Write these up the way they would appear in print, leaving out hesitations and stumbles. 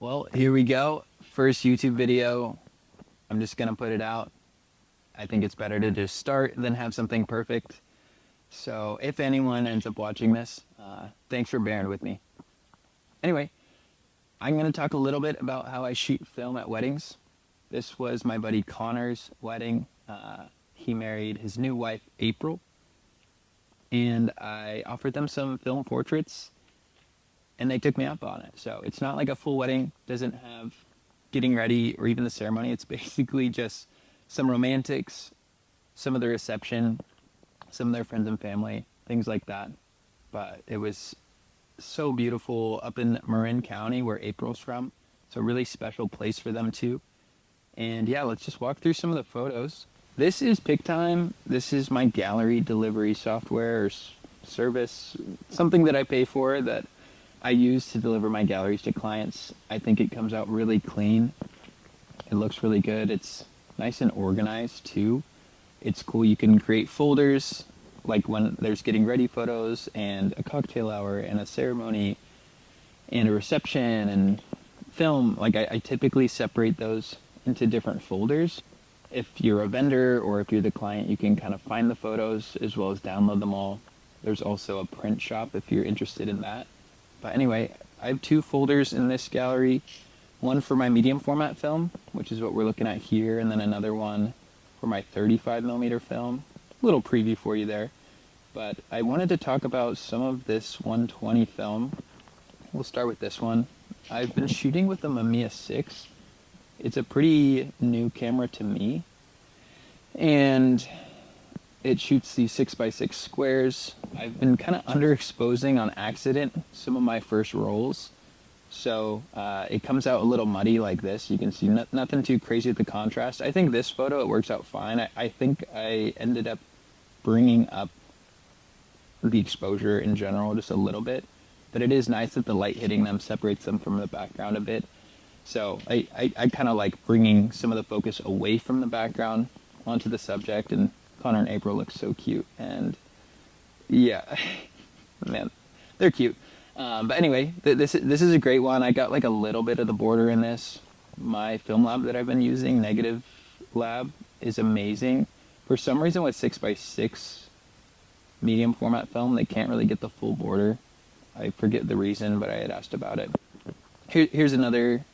Well, here we go. First YouTube video. I'm just going to put it out. I think it's better to just start than have something perfect. So if anyone ends up watching this, thanks for bearing with me. Anyway, I'm going to talk a little bit about how I shoot film at weddings. This was my buddy Connor's wedding. He married his new wife, April. And I offered them some film portraits, and they took me up on it. So it's not like a full wedding, doesn't have getting ready or even the ceremony. It's basically just some romantics, some of the reception, some of their friends and family, things like that. But it was so beautiful up in Marin County where April's from. It's a really special place for them too. And yeah, let's just walk through some of the photos. This is PicTime. This is my gallery delivery software or service, something that I pay for that I use to deliver my galleries to clients. I think it comes out really clean. It looks really good. It's nice and organized too. It's cool. You can create folders like when there's getting ready photos and a cocktail hour and a ceremony and a reception and film. Like I typically separate those into different folders. If you're a vendor or if you're the client, you can kind of find the photos as well as download them all. There's also a print shop if you're interested in that. But anyway, I have two folders in this gallery. One for my medium format film, which is what we're looking at here, and then another one for my 35mm film. A little preview for you there. But I wanted to talk about some of this 120 film. We'll start with this one. I've been shooting with the Mamiya 6. It's a pretty new camera to me. And it shoots these 6x6 squares. I've been kind of underexposing on accident some of my first rolls. So it comes out a little muddy like this. You can see nothing too crazy with the contrast. I think this photo, it works out fine. I think I ended up bringing up the exposure in general just a little bit. But it is nice that the light hitting them separates them from the background a bit. So I kind of like bringing some of the focus away from the background onto the subject, and Connor and April look so cute, and yeah, man, they're cute. But anyway, this is a great one. I got like a little bit of the border in this. My film lab that I've been using, Negative Lab, is amazing. For some reason with 6x6 medium format film, they can't really get the full border. I forget the reason, but I had asked about it. Here's another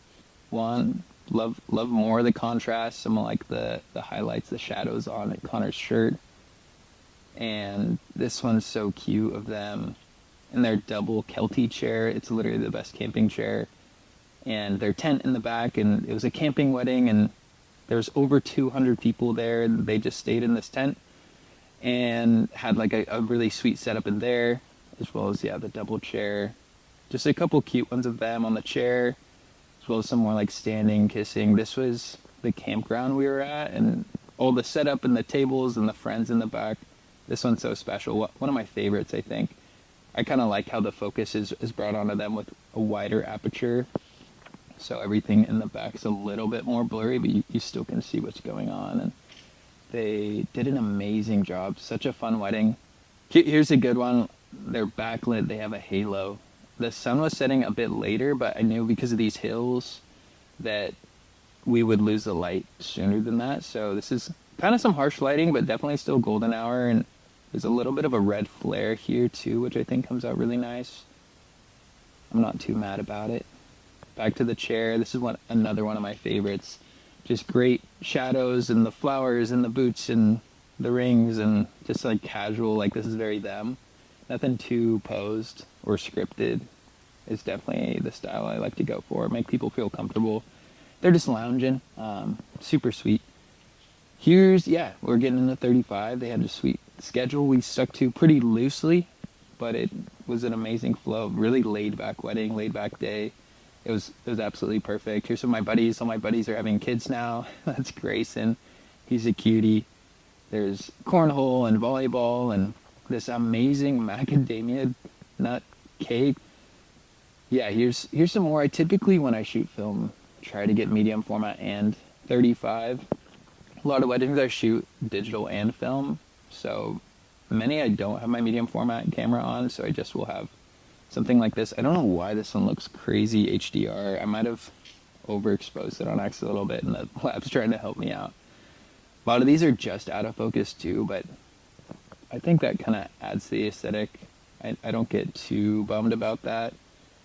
one. Love more the contrast, some of like the highlights, the shadows on Connor's shirt. And this one's so cute of them in their double Kelty chair. It's literally the best camping chair. And their tent in the back, and it was a camping wedding, and there's over 200 people there, and they just stayed in this tent and had like a really sweet setup in there, as well as, yeah, the double chair. Just a couple cute ones of them on the chair, as well as some more like standing, kissing. This was the campground we were at, and all the setup and the tables and the friends in the back. This one's so special. One of my favorites, I think. I kind of like how the focus is brought onto them with a wider aperture. So everything in the back's a little bit more blurry, but you still can see what's going on. And they did an amazing job. Such a fun wedding. Here's a good one. They're backlit. They have a halo. The sun was setting a bit later, but I knew because of these hills that we would lose the light sooner than that. So this is kind of some harsh lighting, but definitely still golden hour. And there's a little bit of a red flare here too, which I think comes out really nice. I'm not too mad about it. Back to the chair. This is another one of my favorites. Just great shadows and the flowers and the boots and the rings and just like casual, like this is very them. Nothing too posed or scripted. Is definitely the style I like to go for. Make people feel comfortable. They're just lounging. Super sweet. We're getting into 35. They had a sweet schedule we stuck to pretty loosely, but it was an amazing flow. Really laid back wedding, laid back day. It was absolutely perfect. Here's some of my buddies. All my buddies are having kids now. That's Grayson. He's a cutie. There's cornhole and volleyball and this amazing macadamia nut cake. Yeah, here's some more. I typically, when I shoot film, try to get medium format and 35. A lot of weddings I shoot digital and film, so many I don't have my medium format camera on, so I just will have something like this. I don't know why this one looks crazy HDR. I might have overexposed it on X a little bit, and the lab's trying to help me out. A lot of these are just out of focus too, but I think that kind of adds to the aesthetic. I don't get too bummed about that.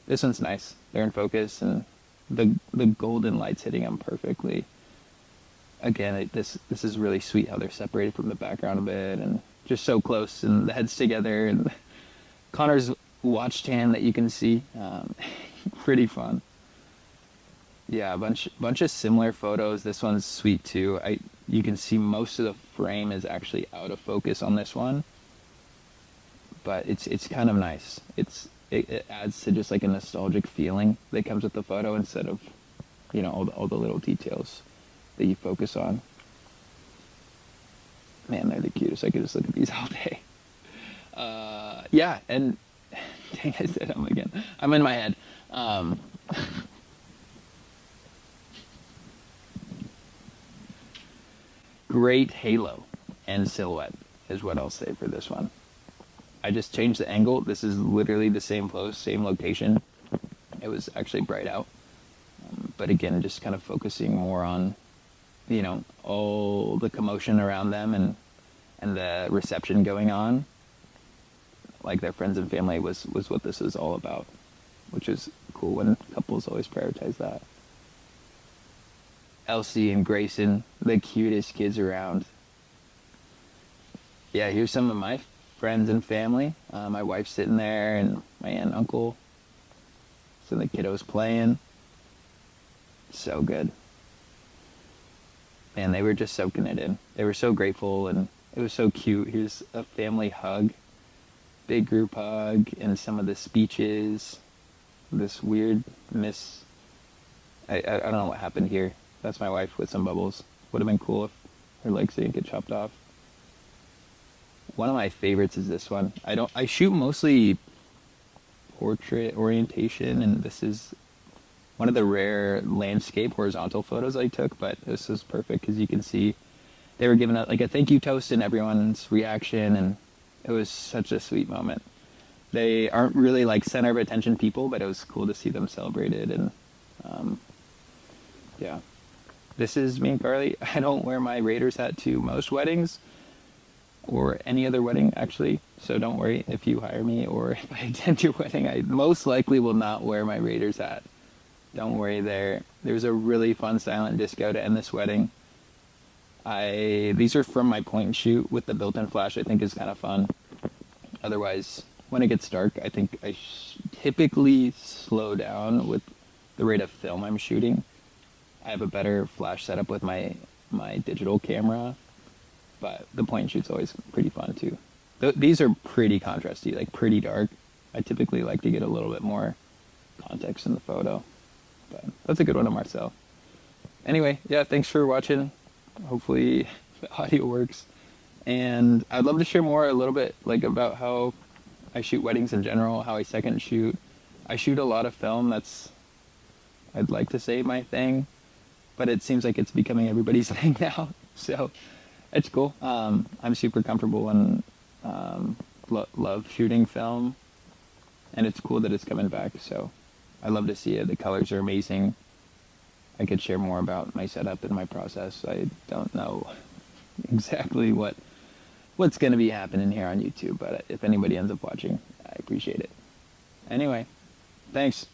This one's nice. They're in focus, and the golden light's hitting them perfectly. Again, this is really sweet how they're separated from the background a bit, and just so close, and the heads together, and Connor's watch tan that you can see. Pretty fun. Yeah, a bunch of similar photos. This one's sweet too. You can see most of the frame is actually out of focus on this one, but it's kind of nice. It adds to just like a nostalgic feeling that comes with the photo instead of, all the little details that you focus on. Man, they're the cutest. I could just look at these all day. Yeah, and dang, I said them again. I'm in my head. Great halo and silhouette is what I'll say for this one. I just changed the angle. This is literally the same pose, same location. It was actually bright out. But again, just kind of focusing more on, all the commotion around them and the reception going on. Like their friends and family was what this is all about, which is cool when couples always prioritize that. Elsie and Grayson, the cutest kids around. Yeah, here's some of my friends and family. My wife's sitting there, and my aunt and uncle. So the kiddos playing. So good. Man, they were just soaking it in. They were so grateful, and it was so cute. Here's a family hug. Big group hug, and some of the speeches. This weird I don't know what happened here. That's my wife with some bubbles. Would have been cool if her legs didn't get chopped off. One of my favorites is this one. I shoot mostly portrait orientation, and this is one of the rare landscape horizontal photos I took, but this is perfect because you can see they were giving like a thank you toast and everyone's reaction, and it was such a sweet moment. They aren't really like center of attention people, but it was cool to see them celebrated, and yeah. This is me and Carly. I don't wear my Raiders hat to most weddings or any other wedding, actually. So don't worry if you hire me or if I attend your wedding. I most likely will not wear my Raiders hat. Don't worry there. There's a really fun silent disco to end this wedding. These are from my point and shoot with the built-in flash. I think is kind of fun. Otherwise, when it gets dark, I think I typically slow down with the rate of film I'm shooting. I have a better flash setup with my digital camera, but the point and shoot's always pretty fun too. These are pretty contrasty, like pretty dark. I typically like to get a little bit more context in the photo, but that's a good one of Marcel. Anyway, yeah, thanks for watching. Hopefully the audio works, and I'd love to share more a little bit like about how I shoot weddings in general, how I second shoot. I shoot a lot of film. I'd like to say my thing, but it seems like it's becoming everybody's thing now. So it's cool. I'm super comfortable and love shooting film, and it's cool that it's coming back. So I love to see it. The colors are amazing. I could share more about my setup and my process. I don't know exactly what's going to be happening here on YouTube, but if anybody ends up watching, I appreciate it. Anyway, thanks.